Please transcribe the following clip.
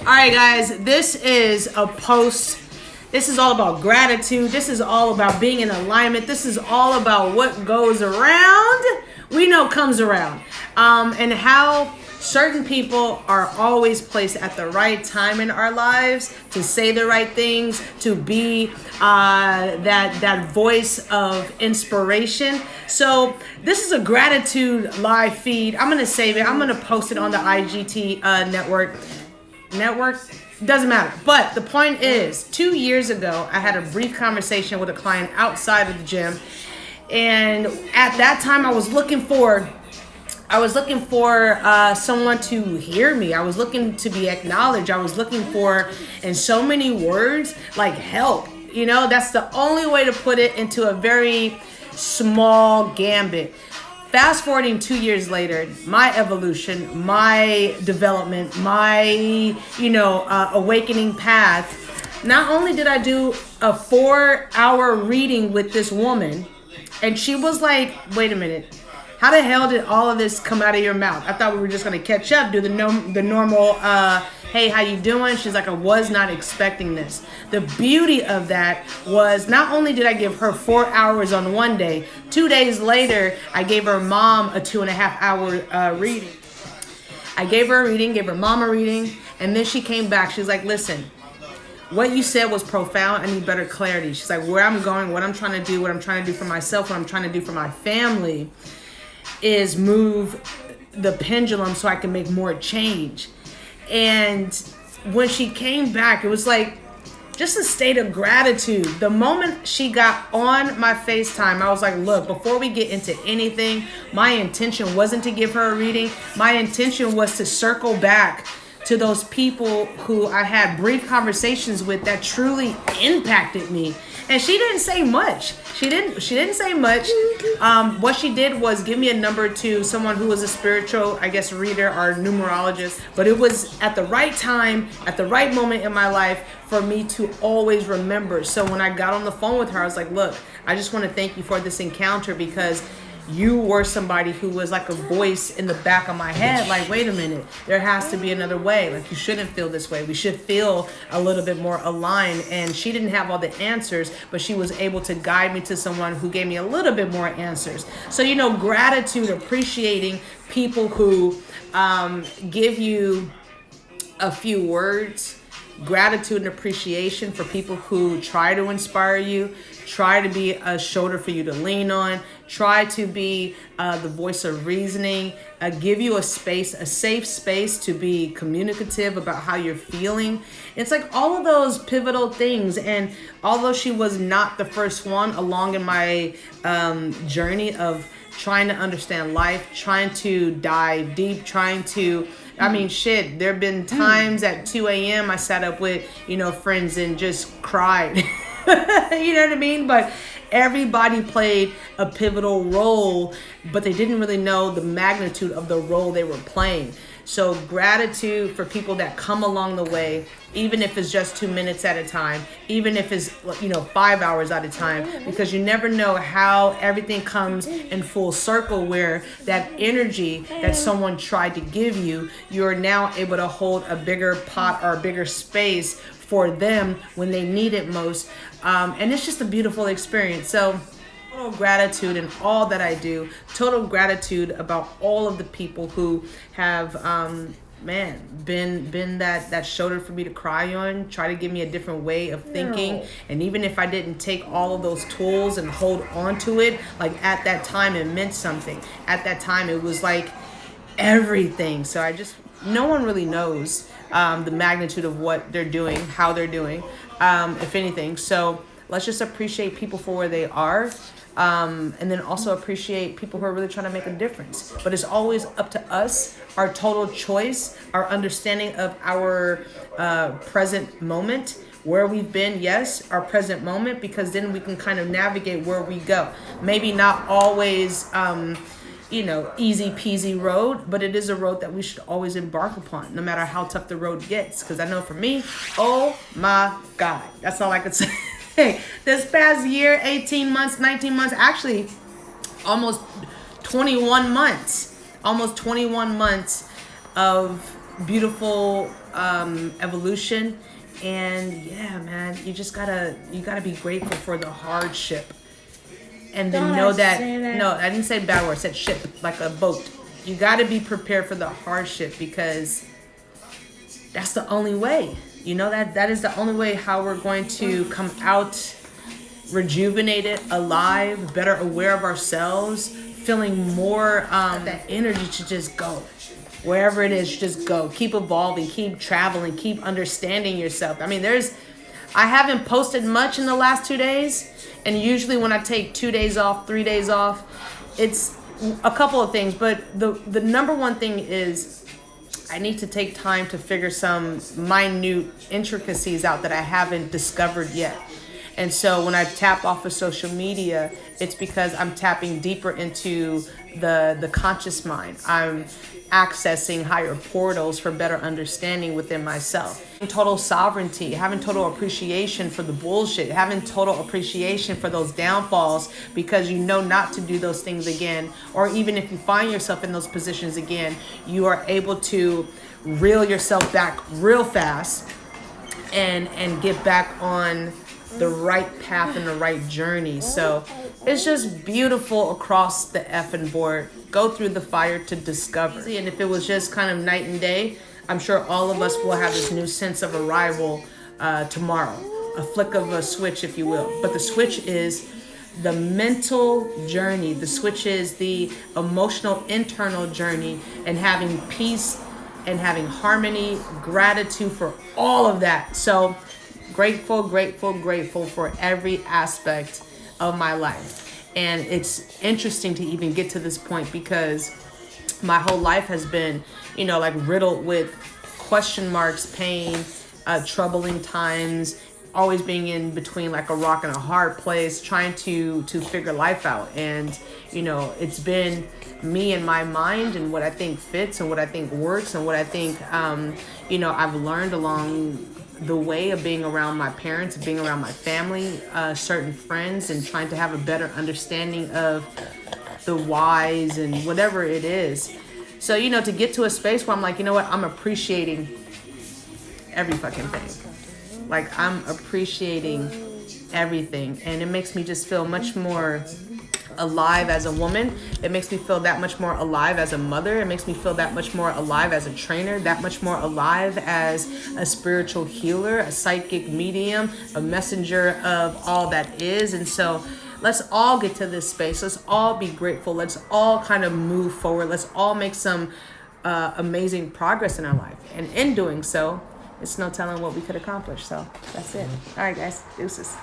All right, guys, this is a post. This is all about gratitude. This is all about being in alignment. This is all about what goes around, we know comes around. And how certain people are always placed at the right time in our lives to say the right things, to be that voice of inspiration. So this is a gratitude live feed. I'm going to save it. I'm going to post it on the IGT network. Doesn't matter. But the point is, 2 years ago, I had a brief conversation with a client outside of the gym. And at that time, I was looking for someone to hear me. I was looking to be acknowledged. I was looking for, in so many words, like help. You know, that's the only way to put it into a very small gambit. Fast forwarding 2 years later, my evolution, my development, my, awakening path. Not only did I do a 4-hour reading with this woman, and she was like, wait a minute, how the hell did all of this come out of your mouth? I thought we were just going to catch up, do the normal, hey, how you doing? She's like, I was not expecting this. The beauty of that was not only did I give her 4 hours on one day, 2 days later, I gave her mom a 2.5-hour reading. I gave her a reading, gave her mom a reading, and then she came back. She's like, listen, what you said was profound. I need better clarity. She's like, where I'm going, what I'm trying to do, what I'm trying to do for myself, what I'm trying to do for my family is move the pendulum so I can make more change. And when she came back, it was like just a state of gratitude. The moment she got on my FaceTime, I was like, look, before we get into anything, my intention wasn't to give her a reading. My intention was to circle back to those people who I had brief conversations with that truly impacted me. And she didn't say much. She didn't say much. What she did was give me a number to someone who was a spiritual, reader or numerologist. But it was at the right time, at the right moment in my life for me to always remember. So when I got on the phone with her, I was like, look, I just want to thank you for this encounter, because you were somebody who was like a voice in the back of my head. Like, wait a minute, there has to be another way. Like, you shouldn't feel this way. We should feel a little bit more aligned. And she didn't have all the answers, but she was able to guide me to someone who gave me a little bit more answers. So, gratitude, appreciating people who give you a few words. Gratitude and appreciation for people who try to inspire you, try to be a shoulder for you to lean on, try to be the voice of reasoning, give you a safe space to be communicative about how you're feeling. It's like all of those pivotal things. And although she was not the first one along in my journey of trying to understand life, trying to dive deep, there have been times at 2 a.m. I sat up with, friends and just cried. You know what I mean? But everybody played a pivotal role, but they didn't really know the magnitude of the role they were playing. So gratitude for people that come along the way, even if it's just 2 minutes at a time, even if it's 5 hours at a time, because you never know how everything comes in full circle, where that energy that someone tried to give you, you're now able to hold a bigger pot or a bigger space for them when they need it most. And it's just a beautiful experience. So total gratitude in all that I do. Total gratitude about all of the people who have been that shoulder for me to cry on, try to give me a different way of thinking. And even if I didn't take all of those tools and hold on to it, like at that time it meant something. At that time it was like everything. So no one really knows the magnitude of what they're doing, how they're doing, if anything. So let's just appreciate people for where they are. And then also appreciate people who are really trying to make a difference. But it's always up to us, our total choice, our understanding of our present moment, where we've been, yes, our present moment, because then we can kind of navigate where we go. Maybe not always, easy peasy road, but it is a road that we should always embark upon, no matter how tough the road gets. Because I know for me, oh my God, that's all I could say. This past year, 18 months, 19 months, actually almost 21 months of beautiful evolution. And yeah, man, you gotta be grateful for the hardship. And then know that, no, I didn't say bad word, I said ship, like a boat. You gotta be prepared for the hardship, because that's the only way. You know, that is the only way how we're going to come out rejuvenated, alive, better aware of ourselves, feeling more that energy to just go. Wherever it is, just go. Keep evolving, keep traveling, keep understanding yourself. I mean, I haven't posted much in the last 2 days. And usually when I take 2 days off, 3 days off, it's a couple of things. But the number one thing is I need to take time to figure some minute intricacies out that I haven't discovered yet. And so when I tap off of social media, it's because I'm tapping deeper into the conscious mind. I'm accessing higher portals for better understanding within myself. Total sovereignty, having total appreciation for the bullshit, having total appreciation for those downfalls, because you know not to do those things again. Or even if you find yourself in those positions again, you are able to reel yourself back real fast and get back on the right path and the right journey. So it's just beautiful across the effing board. Go through the fire to discover. And if it was just kind of night and day, I'm sure all of us will have this new sense of arrival tomorrow. A flick of a switch, if you will. But the switch is the mental journey. The switch is the emotional internal journey, and having peace and having harmony, gratitude for all of that. So grateful for every aspect of my life. And it's interesting to even get to this point, because my whole life has been, like riddled with question marks, pain, troubling times, always being in between like a rock and a hard place, trying to figure life out. And, it's been me and my mind and what I think fits and what I think works and what I think, I've learned along the way of being around my parents, being around my family, certain friends, and trying to have a better understanding of the whys and whatever it is. So, to get to a space where I'm like, I'm appreciating every fucking thing. Like, I'm appreciating everything. And it makes me just feel much more alive as a woman. It makes me feel that much more alive as a mother. It makes me feel that much more alive as a trainer, that much more alive as a spiritual healer, a psychic medium, a messenger of all that is. And so let's all get to this space. Let's all be grateful. Let's all kind of move forward. Let's all make some amazing progress in our life. And in doing so, it's no telling what we could accomplish. So that's it. All right, guys. Deuces.